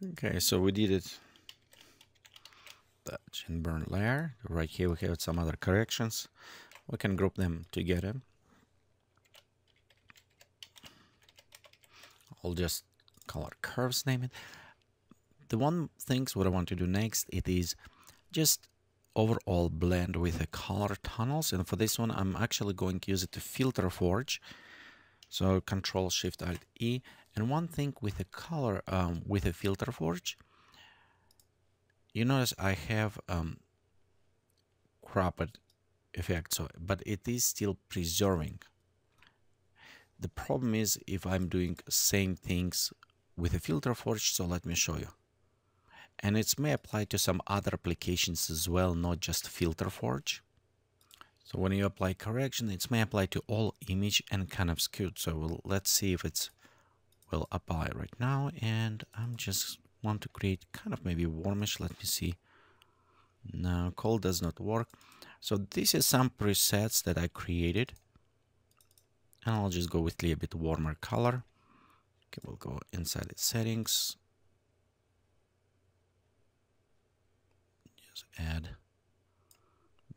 Okay, so we did it. Touch and burn layer. Right here we have some other corrections. We can group them together. I'll just color curves, name it. The one things what I want to do next, it is just overall blend with the color tunnels. And for this one, I'm actually going to use it to filter forge. So Control Shift Alt E. And one thing with the color, with the filter forge, you notice I have cropped effect, so but it is still preserving. The problem is if I'm doing same things with a filter forge, so let me show you. And it may apply to some other applications as well, not just filter forge. So when you apply correction, it may apply to all image and kind of skewed. So let's see if it's will apply right now. And I'm just want to create kind of maybe warmish. Let me see. No, cold does not work. So this is some presets that I created. And I'll just go with a little bit warmer color. Okay, we'll go inside the settings. Just add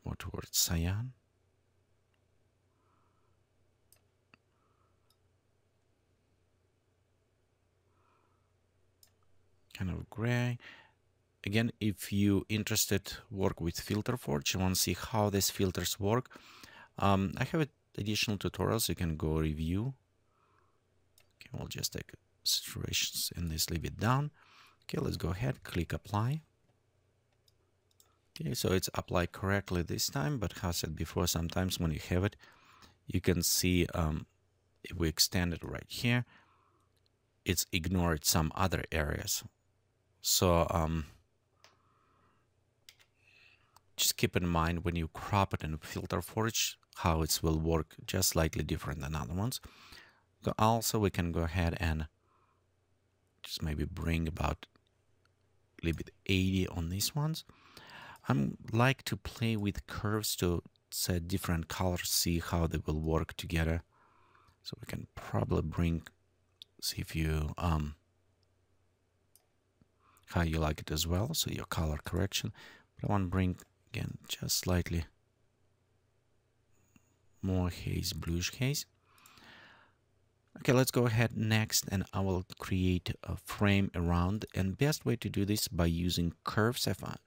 more towards cyan. Kind of gray. Again, if you interested work with filter forge, you want to see how these filters work, I have additional tutorials you can go review. Okay, we'll just take situations and this, leave it down. Okay, let's go ahead, click apply. Okay, so it's applied correctly this time, but as I said before, sometimes when you have it, you can see if we extend it right here, it's ignored some other areas. So just keep in mind when you crop it in filter forge, how it will work just slightly different than other ones. So also we can go ahead and just maybe bring about a little bit 80 on these ones. I'm like to play with curves to set different colors, see how they will work together. So we can probably bring, see if you how you like it as well. So your color correction, but I want to bring again just slightly more haze, bluish haze. Okay, let's go ahead next, and I will create a frame around. And best way to do this by using curves. I find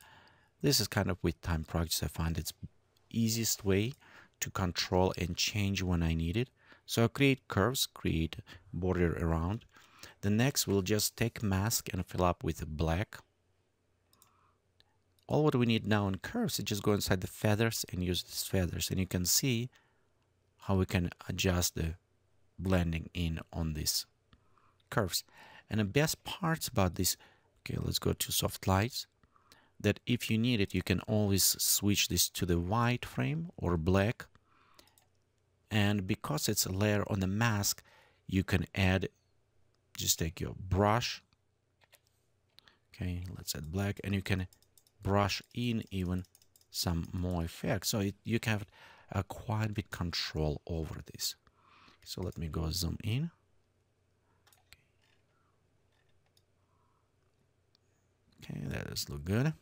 this is kind of with time projects. I find it's easiest way to control and change when I need it. So I create curves, create border around. The next we'll just take mask and fill up with black. All what we need now in curves is just go inside the feathers and use these feathers, and you can see how we can adjust the blending in on these curves. And the best parts about this, okay, let's go to soft lights, that if you need it, you can always switch this to the white frame or black. And because it's a layer on the mask, you can add, just take your brush, okay, let's add black, and you can brush in even some more effects. So you can have a quite bit control over this. So let me go zoom in. Okay, that does look good.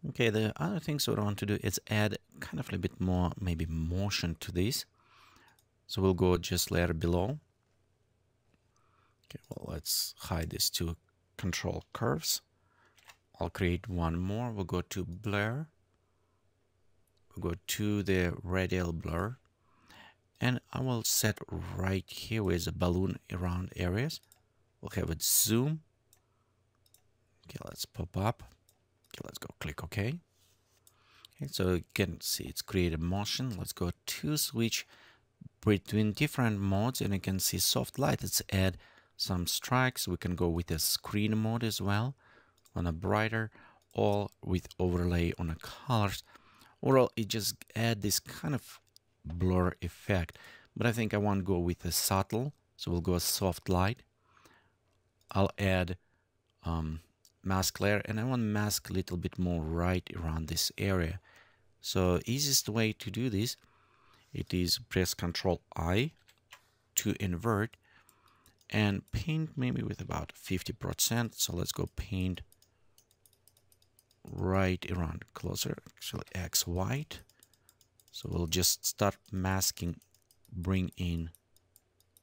Okay, the other things what I want to do is add kind of a bit more, maybe motion to this. So we'll go just layer below. Okay, well, let's hide these two control curves. I'll create one more. We'll go to blur. We'll go to the radial blur. And I will set right here with a balloon around areas. We'll have it zoom. Okay, let's pop up. Okay, let's go click OK. Okay, so you can see it's created motion. Let's go to switch between different modes, and you can see soft light. Let's add some strikes. We can go with a screen mode as well on a brighter, or with overlay on a colors. Overall, it just add this kind of blur effect, but I think I want to go with a subtle, so we'll go soft light. I'll add mask layer, and I want to mask a little bit more right around this area. So easiest way to do this, it is press Ctrl I to invert, and paint maybe with about 50%. So let's go paint right around closer, actually X white. So we'll just start masking, bring in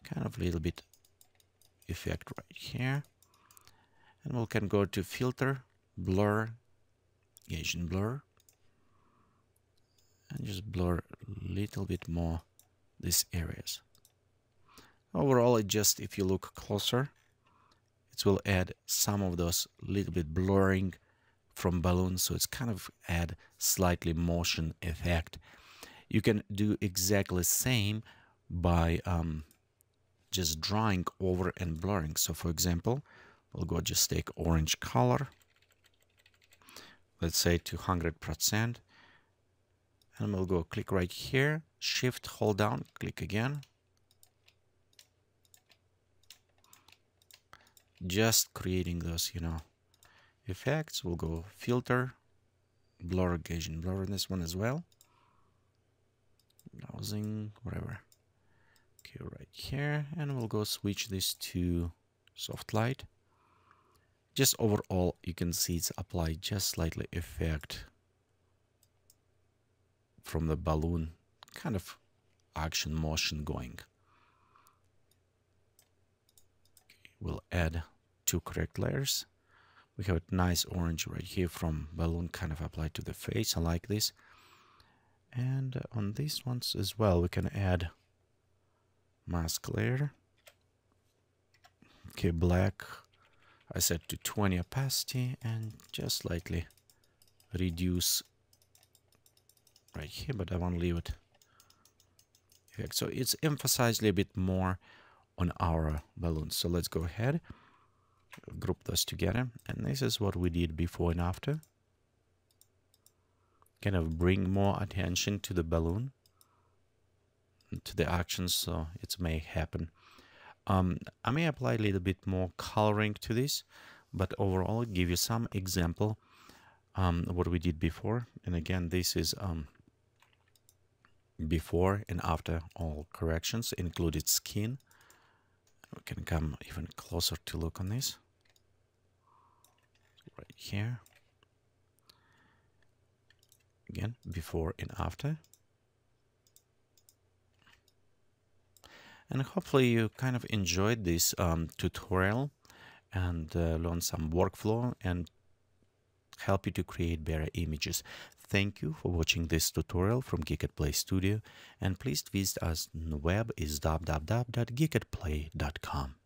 kind of a little bit effect right here. And we can go to filter, blur, Gaussian blur, and just blur a little bit more these areas. Overall, it just, if you look closer, it will add some of those little bit blurring from balloons, so it's kind of add slightly motion effect. You can do exactly the same by just drawing over and blurring. So for example, we'll go just take orange color, let's say 200%, and we'll go click right here, shift, hold down, click again, just creating those, effects. We'll go filter, blur, Gaussian blur in this one as well, browsing, whatever. Okay, right here, and we'll go switch this to soft light. Just overall, you can see it's applied just slightly effect from the balloon, kind of action motion going. Okay, we'll add 2 correct layers. We have a nice orange right here from balloon kind of applied to the face. I like this. And on these ones as well, we can add mask layer. Okay, black, I set to 20 opacity and just slightly reduce right here, but I won't leave it. So it's emphasized a little bit more on our balloons. So let's go ahead, group those together, and this is what we did before and after. Kind of bring more attention to the balloon, to the actions, so it may happen. I may apply a little bit more coloring to this, but overall give you some example what we did before. And again, this is before and after all corrections, included skin. We can come even closer to look on this right here. Again, before and after. And hopefully you kind of enjoyed this tutorial and learn some workflow and help you to create better images. Thank you for watching this tutorial from Geekatplay Studio, and please visit us on the web is www.geekatplay.com.